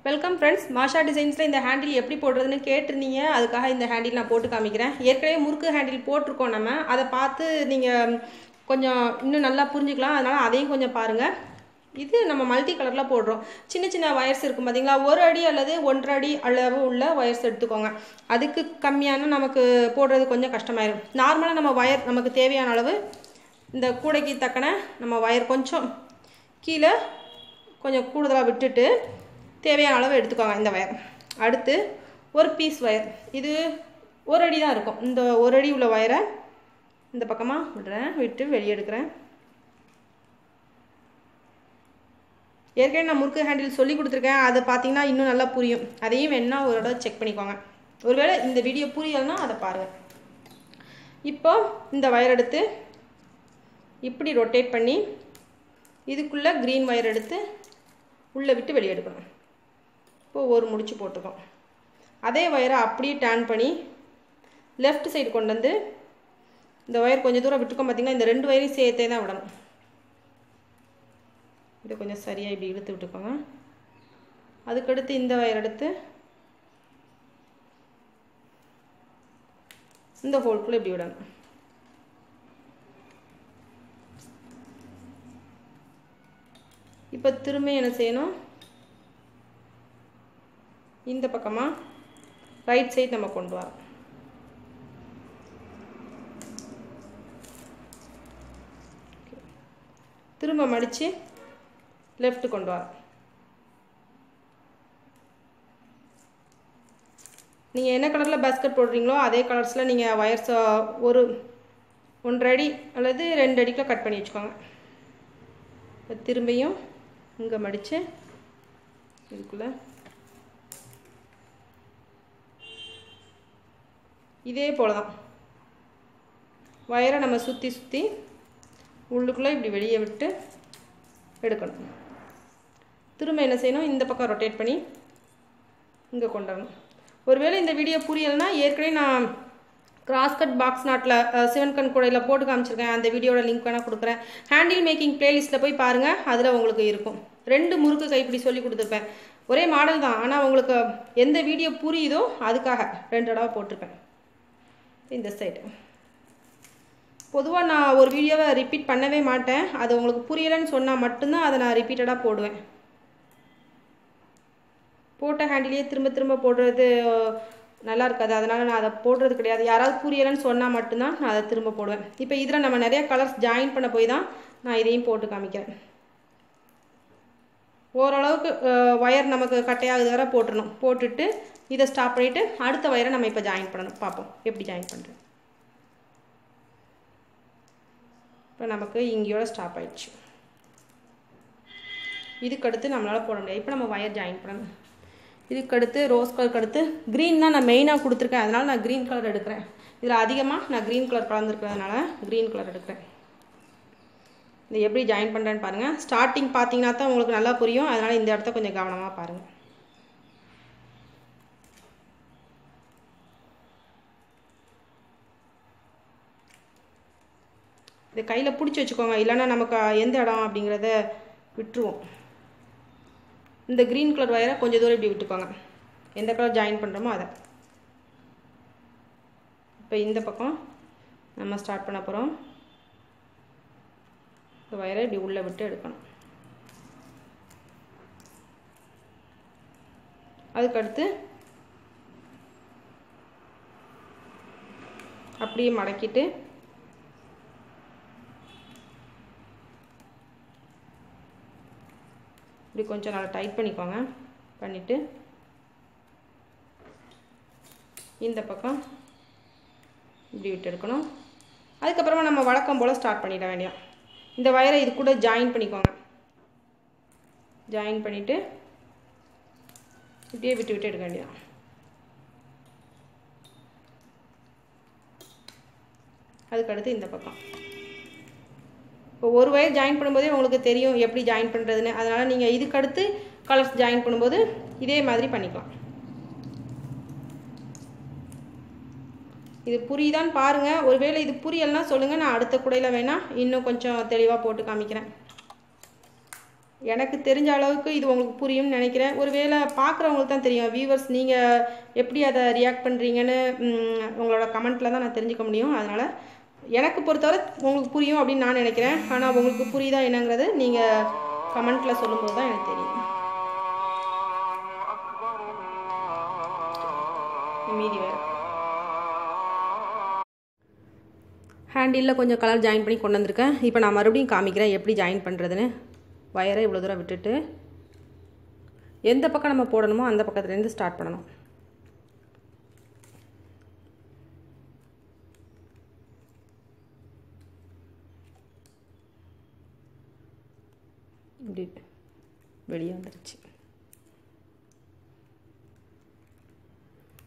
Welcome friends. மாஷா டிசைன்ஸில் இந்த handle எப்படி போடுறதுன்னு கேட்டிருந்தீங்க. அதுக்காக இந்த ஹேண்டில் நான் போட்டு காமிக்கிறேன். ஏற்கனவே முறுக்கு ஹேண்டில் போட்டிருக்கோம். நம்ம அதை பார்த்து நீங்கள் கொஞ்சம் இன்னும் நல்லா புரிஞ்சுக்கலாம். அதனால் அதையும் கொஞ்சம் பாருங்கள். இது நம்ம மல்டி கலரில் போடுறோம். சின்ன சின்ன வயர்ஸ் இருக்கும் பார்த்தீங்களா, 1 அடி அல்லது 1.5 அடி அளவு உள்ள வயர்ஸ் எடுத்துக்கோங்க. அதுக்கு கம்மியான நமக்கு போடுறது கொஞ்சம் கஷ்டமாயிடும். நார்மலாக நம்ம வயர் நமக்கு தேவையான அளவு இந்த கூடைக்கு தக்கன நம்ம வயர் கொஞ்சம் கீழே கொஞ்சம் கூடுதலாக விட்டுட்டு தேவையான அளவு எடுத்துக்கோங்க இந்த வயர். அடுத்து ஒரு பீஸ் வயர், இது 1 அடி தான் இருக்கும். இந்த 1 அடி உள்ள வயரை இந்த பக்கமாக விடுறேன், விட்டு வெளியே எடுக்கிறேன். ஏற்கனவே நான் முறுக்கு ஹேண்டில் சொல்லி கொடுத்துருக்கேன். அதை பார்த்தீங்கன்னா இன்னும் நல்லா புரியும். அதையும் வேணா ஒரு தடவை செக் பண்ணிக்கோங்க. ஒருவேளை இந்த வீடியோ புரியலைன்னா அதை பாருங்கள். இப்போ இந்த வயர் எடுத்து இப்படி ரொட்டேட் பண்ணி இதுக்குள்ளே க்ரீன் வயர் எடுத்து உள்ளே விட்டு வெளியே எடுக்கணும். இப்போது ஒரு முடிச்சு போட்டுக்கோம். அதே வயரை அப்படியே டர்ன் பண்ணி லெஃப்ட் சைடு கொண்டு வந்து இந்த வயர் கொஞ்சம் தூரம் விட்டுக்கோம். பார்த்திங்கன்னா இந்த 2 வயரையும் சேர்த்தே தான் விடணும். இதை கொஞ்சம் சரியாக இப்படி இழுத்து விட்டுக்கோங்க. அதுக்கடுத்து இந்த வயர் எடுத்து இந்த ஹோல்குள்ளே இப்படி விடணும். இப்போ திரும்ப என்ன செய்யணும், இந்த பக்கமாக ரைட் சைடு நம்ம கொண்டு வரோம். திரும்ப மடித்து லெஃப்ட் கொண்டு வரோம். நீங்கள் என்ன கலரில் பாஸ்கெட் போடுறீங்களோ அதே கலர்ஸில் நீங்கள் வயர்ஸை ஒரு 1.5 அடி அல்லது 2 அடிக்குள்ள கட் பண்ணி வச்சுக்கோங்க. திரும்பியும் இங்கே மடித்து இதுக்குள்ளே இதே போல் தான் வயரை நம்ம சுற்றி சுற்றி உள்ளுக்குள்ளே இப்படி வெளியே விட்டு எடுக்கணும். திரும்ப என்ன செய்யணும், இந்த பக்கம் ரொட்டேட் பண்ணி இங்கே கொண்டு வரணும். ஒருவேளை இந்த வீடியோ புரியலைன்னா ஏற்கனவே நான் crosscut பாக்ஸ் நாட்டில் சிவன்கன் கூடையில் போட்டு காமிச்சிருக்கேன். அந்த வீடியோட லிங்க் வேணால் கொடுக்குறேன். ஹேண்டில் மேக்கிங் பிளேலிஸ்ட்டில் போய் பாருங்கள், அதில் உங்களுக்கு இருக்கும். 2 முறுக்கு கைப்பிடி சொல்லி கொடுத்துருப்பேன். ஒரே மாடல் தான், ஆனால் உங்களுக்கு எந்த வீடியோ புரியுதோ அதுக்காக 2 தடவை போட்டிருப்பேன். இந்த சைடு பொதுவாக நான் ஒரு வீடியோவை ரிப்பீட் பண்ணவே மாட்டேன். அது உங்களுக்கு புரியலைன்னு சொன்னால் மட்டும்தான் அதை நான் ரிப்பீட்டடாக போடுவேன். போட்ட ஹேண்டிலே திரும்ப திரும்ப போடுறது நல்லா இருக்காது. அதனால் நான் அதை போடுறது கிடையாது. யாராவது புரியலைன்னு சொன்னால் மட்டும்தான் நான் அதை திரும்ப போடுவேன். இப்போ இதில் நம்ம நிறைய கலர்ஸ் ஜாயின் பண்ண போய் தான் நான் இதையும் போட்டு காமிக்கிறேன். ஓரளவுக்கு வயர் நமக்கு கட்டையாகுது வர போட்டுடணும். போட்டுட்டு இதை ஸ்டாப் பண்ணிவிட்டு அடுத்த வயரை நம்ம இப்போ ஜாயின் பண்ணணும். பார்ப்போம் எப்படி ஜாயின் பண்ணுறேன். இப்போ நமக்கு இங்கேயோட ஸ்டாப் ஆயிடுச்சு. இதுக்கடுத்து நம்மளால் போட முடியாது. இப்போ நம்ம வயர் ஜாயின் பண்ணணும். இதுக்கடுத்து ரோஸ் கலருக்கு அடுத்து க்ரீன் தான் நான் மெயினாக கொடுத்துருக்கேன். அதனால் நான் க்ரீன் கலர் எடுக்கிறேன். இதில் அதிகமாக நான் க்ரீன் கலர் கலந்துருக்கிறதுனால க்ரீன் கலர் எடுக்கிறேன். இதை எப்படி ஜாயின் பண்ணுறேன்னு பாருங்கள். ஸ்டார்டிங் பார்த்தீங்கன்னா தான் உங்களுக்கு நல்லா புரியும். அதனால் இந்த இடத்த கொஞ்சம் கவனமாக பாருங்கள். இதை கையில் பிடிச்சி வச்சுக்கோங்க, இல்லைன்னா நமக்கு எந்த இடம் அப்படிங்கிறத விட்டுருவோம். இந்த க்ரீன் கலர் வயரை கொஞ்சம் தூரம் இப்படி விட்டுக்கோங்க. எந்த கலர் ஜாயின் பண்ணுறோமோ அதை. இப்போ இந்த பக்கம் நம்ம ஸ்டார்ட் பண்ண போகிறோம். இந்த வயரை இப்படி உள்ளே விட்டு எடுக்கணும். அதுக்கடுத்து அப்படியே மடக்கிட்டு இப்படி கொஞ்சம் நல்லா டைட் பண்ணிக்கோங்க. பண்ணிவிட்டு இந்த பக்கம் இப்படி விட்டு எடுக்கணும். அதுக்கப்புறமா நம்ம வழக்கம் போல் ஸ்டார்ட் பண்ணிட வேண்டியது. இந்த வயரை இது கூட ஜாயின் பண்ணிக்கோங்க. ஜாயின் பண்ணிவிட்டு இப்படியே விட்டு விட்டு எடுக்க வேண்டியது. அதுக்கடுத்து இந்த பக்கம் இப்போ ஒரு வயர் ஜாயின் பண்ணும்போதே உங்களுக்கு தெரியும் எப்படி ஜாயின் பண்ணுறதுன்னு. அதனால் நீங்கள் இதுக்கடுத்து கலர்ஸ் ஜாயின் பண்ணும்போது இதே மாதிரி பண்ணிக்கலாம். இது புரியுதான்னு பாருங்கள். ஒருவேளை இது புரியலைன்னா சொல்லுங்கள், நான் அடுத்த கூடையில் வேணால் இன்னும் கொஞ்சம் தெளிவாக போட்டு காமிக்கிறேன். எனக்கு தெரிஞ்ச அளவுக்கு இது உங்களுக்கு புரியும்னு நினைக்கிறேன். ஒருவேளை பார்க்குறவங்களுக்கு தான் தெரியும். வியூவர்ஸ் நீங்கள் எப்படி அதை ரியாக்ட் பண்ணுறீங்கன்னு உங்களோட கமெண்ட்டில் தான் நான் தெரிஞ்சுக்க முடியும். அதனால் எனக்கு பொறுத்தவரை உங்களுக்கு புரியும் அப்படின்னு நான் நினைக்கிறேன். ஆனால் உங்களுக்கு புரியுதா என்னங்கிறது நீங்கள் கமெண்ட்டில் சொல்லும்போது தான் எனக்கு தெரியும். மீதி வேறு ஹேண்டிலில் கொஞ்சம் கலர் ஜாயின் பண்ணி கொண்டு வந்திருக்கேன். இப்போ நான் மறுபடியும் காமிக்கிறேன் எப்படி ஜாயின் பண்ணுறதுன்னு. வயரை இவ்வளோ தூரம் விட்டுட்டு எந்த பக்கம் நம்ம போடணுமோ அந்த பக்கத்துலேருந்து ஸ்டார்ட் பண்ணணும். இப்படி வெளியே வந்துருச்சு.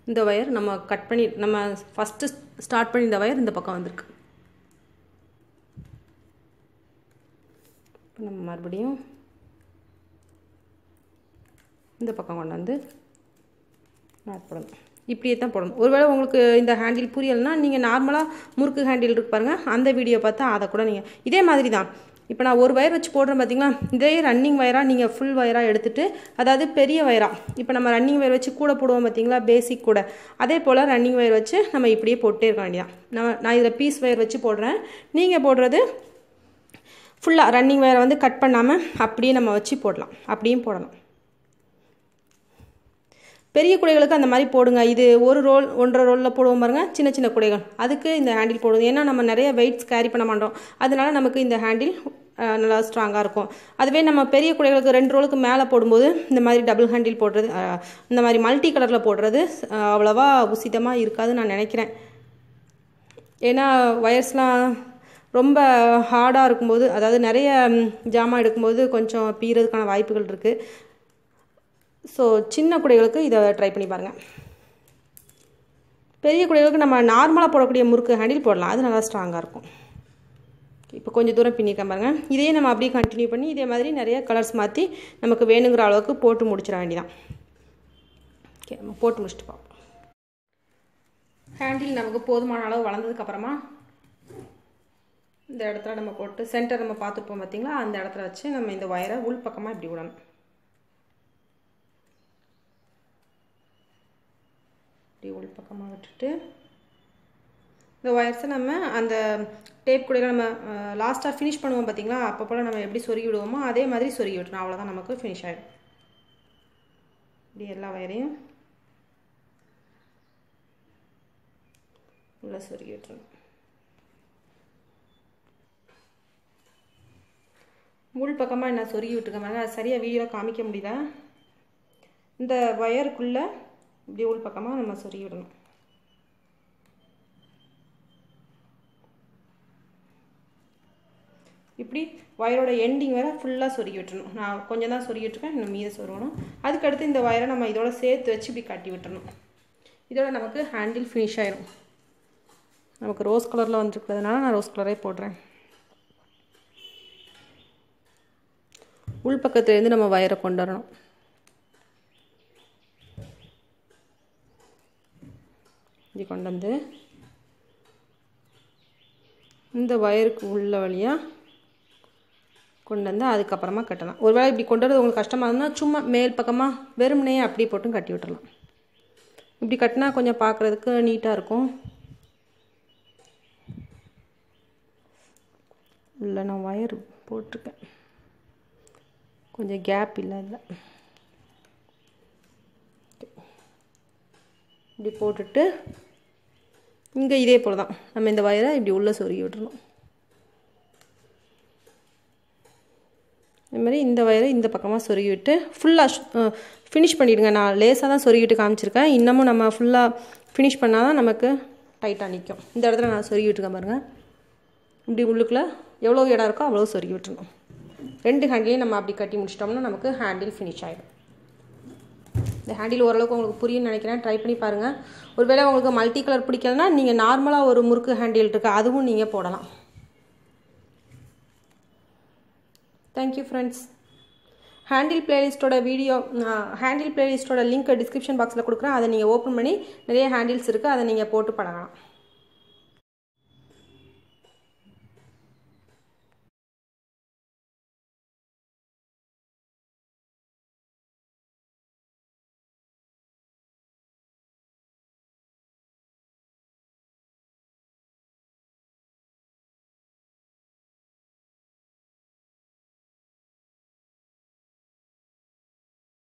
இந்த வயர் நம்ம கட் பண்ணி நம்ம ஃபஸ்ட்டு ஸ்டார்ட் பண்ணி இந்த வயர் இந்த பக்கம் வந்திருக்கு. இப்போ நம்ம மறுபடியும் இந்த பக்கம் கொண்டு வந்து நாட் போடணும். இப்படியே தான் போடணும். ஒருவேளை உங்களுக்கு இந்த ஹேண்டில் புரியலைன்னா நீங்கள் நார்மலாக முறுக்கு ஹேண்டில் இருக்கு பாருங்கள், அந்த வீடியோ பார்த்தா அதை கூட நீங்கள் இதே மாதிரி தான். இப்போ நான் ஒரு வயர் வச்சு போடுறேன் பார்த்தீங்களா, இதே ரன்னிங் வயராக நீங்கள் ஃபுல் வயராக எடுத்துகிட்டு, அதாவது பெரிய வயராக இப்போ நம்ம ரன்னிங் வயர் வச்சு கூட போடுவோம் பார்த்தீங்களா, பேசிக் கூட, அதே போல் ரன்னிங் வயர் வச்சு நம்ம இப்படியே போட்டே இருக்க வேண்டியதான். நான் இதில் பீஸ் வயர் வச்சு போடுறேன். நீங்கள் போடுறது ஃபுல்லாக ரன்னிங் வயரை வந்து கட் பண்ணாமல் அப்படியே நம்ம வச்சு போடலாம். அப்படியும் போடலாம். பெரிய குடைகளுக்கு அந்த மாதிரி போடுங்க. இது ஒரு ரோல் 1.5 ரோலில் போடுவோம் பாருங்கள், சின்ன சின்ன குடைகள், அதுக்கு இந்த ஹேண்டில் போடுவோம். ஏன்னா நம்ம நிறைய வெயிட்ஸ் கேரி பண்ண மாட்டோம். அதனால நமக்கு இந்த ஹேண்டில் நல்லா ஸ்ட்ராங்காக இருக்கும். அதுவே நம்ம பெரிய குடைகளுக்கு 2 ரோலுக்கு மேலே போடும்போது இந்த மாதிரி டபுள் ஹேண்டில் போடுறது, இந்த மாதிரி மல்டி கலரில் போடுறது அவ்வளோவா உசிதமாக இருக்காதுன்னு நான் நினைக்கிறேன். ஏன்னா வயர்ஸ்லாம் ரொம்ப ஹார்டாக இருக்கும்போது, அதாவது நிறைய ஜாமான் எடுக்கும்போது கொஞ்சம் பீறதுக்கான வாய்ப்புகள் இருக்குது. ஸோ சின்ன குடைகளுக்கு இதை ட்ரை பண்ணி பாருங்கள். பெரிய குடைகளுக்கு நம்ம நார்மலாக போடக்கூடிய முறுக்கு ஹேண்டில் போடலாம், அது நல்லா ஸ்ட்ராங்காக இருக்கும். இப்போ கொஞ்சம் தூரம் பின்னிருக்கேன் பாருங்கள். இதையே நம்ம அப்படியே கண்டினியூ பண்ணி இதே மாதிரி நிறைய கலர்ஸ் மாற்றி நமக்கு வேணுங்கிற அளவுக்கு போட்டு முடிச்சிட வேண்டியதான். ஓகே, நம்ம போட்டு முடிச்சுட்டு பார்ப்போம். ஹேண்டில் நமக்கு போதுமான அளவு வளர்ந்ததுக்கப்புறமா இந்த இடத்துல நம்ம போட்டு சென்டர் நம்ம பார்த்துப்போம் பார்த்தீங்களா, அந்த இடத்துல வச்சு நம்ம இந்த வயரை உள் பக்கமாக இப்படி விடணும். இப்படி உள் பக்கமாக விட்டுட்டு இந்த வயர்ஸை நம்ம அந்த டேப் கூட நம்ம லாஸ்ட்டாக ஃபினிஷ் பண்ணுவோம் பார்த்தீங்களா, அப்போ போல் நம்ம எப்படி சொருகி விடுவோமோ அதே மாதிரி சொருகி விட்டுரும். அவ்வளோதான், நமக்கு ஃபினிஷ் ஆகிடும். இப்படி எல்லா வயரையும் உள்ள சொருகி விட்டுரும். உள் பக்கமாக என்ன சொருகி விட்டுருக்கேன், அது சரியாக வீடியோவில் காமிக்க முடியல. இந்த வயருக்குள்ளே இப்படி உள் பக்கமாக நம்ம சொருகி விடணும். இப்படி வயரோட எண்டிங் வேறு ஃபுல்லாக சொருகி விட்டுறணும். நான் கொஞ்சம் தான் சொருகி விட்டுருக்கேன், இன்னும் மீத சொருகணும். அதுக்கடுத்து இந்த வயரை நம்ம இதோட சேர்த்து வச்சு இப்படி கட்டி விட்டுறணும். இதோட நமக்கு ஹேண்டில் ஃபினிஷ் ஆயிடும். நமக்கு ரோஸ் கலரில் வந்துருக்கிறதுனால நான் ரோஸ் கலரே போடுறேன். உள்பக்கத்துலேருந்து நம்ம வயரை கொண்டு வரணும். இப்படி கொண்டு வந்து இந்த வயருக்கு உள்ள வழியாக கொண்டு வந்து அதுக்கப்புறமா கட்டலாம். ஒருவேளை இப்படி கொண்டு வரது உங்களுக்கு கஷ்டமாக இருந்தால் சும்மா மேல் பக்கமாக வெறுமனையே அப்படி போட்டும் கட்டி விட்டுறலாம். இப்படி கட்டினா கொஞ்சம் பார்க்குறதுக்கு நீட்டாக இருக்கும். இல்லை, நான் வயர் போட்டிருக்கேன், கொஞ்சம் கேப் இல்லை இல்லை. இப்படி போட்டுட்டு இங்கே இதே போல் தான் நம்ம இந்த வயரை இப்படி உள்ளே சொருகி விட்டுறணும். இதுமாதிரி இந்த வயரை இந்த பக்கமாக சொருகி விட்டு ஃபுல்லாக ஃபினிஷ் பண்ணிவிடுங்க. நான் லேசாக தான் சொருகிட்டு காமிச்சிருக்கேன். இன்னமும் நம்ம ஃபுல்லாக ஃபினிஷ் பண்ணால் தான் நமக்கு டைட்டாக நிற்கும். இந்த இடத்துல நான் சொருகி விட்டுருக்கேன் பாருங்கள். இப்படி உள்ளுக்குள்ளே எவ்வளோ இடம் இருக்கோ அவ்வளோ சொருகி விட்டுருணும். 2 ஹேண்டிலையும் நம்ம அப்படி கட்டி முடிச்சிட்டோம்னா நமக்கு ஹேண்டில் ஃபினிஷ் ஆகிடும். இந்த ஹேண்டில் ஓரளவுக்கு உங்களுக்கு புரியும்னு நினைக்கிறேன். ட்ரை பண்ணி பாருங்கள். ஒருவேளை உங்களுக்கு மல்டி கலர் பிடிக்கலன்னா நீங்கள் நார்மலாக ஒரு முறுக்கு ஹேண்டில் இருக்குது, அதுவும் நீங்கள் போடலாம். Thank you friends. ஹேண்டில் பிளேலிஸ்ட்டோட லிங்க் டிஸ்கிரிப்ஷன் பாக்ஸில் கொடுக்குறேன். அதை நீங்கள் ஓப்பன் பண்ணி நிறைய ஹேண்டில்ஸ் இருக்குது, அதை நீங்கள் போட்டு பழகலாம்.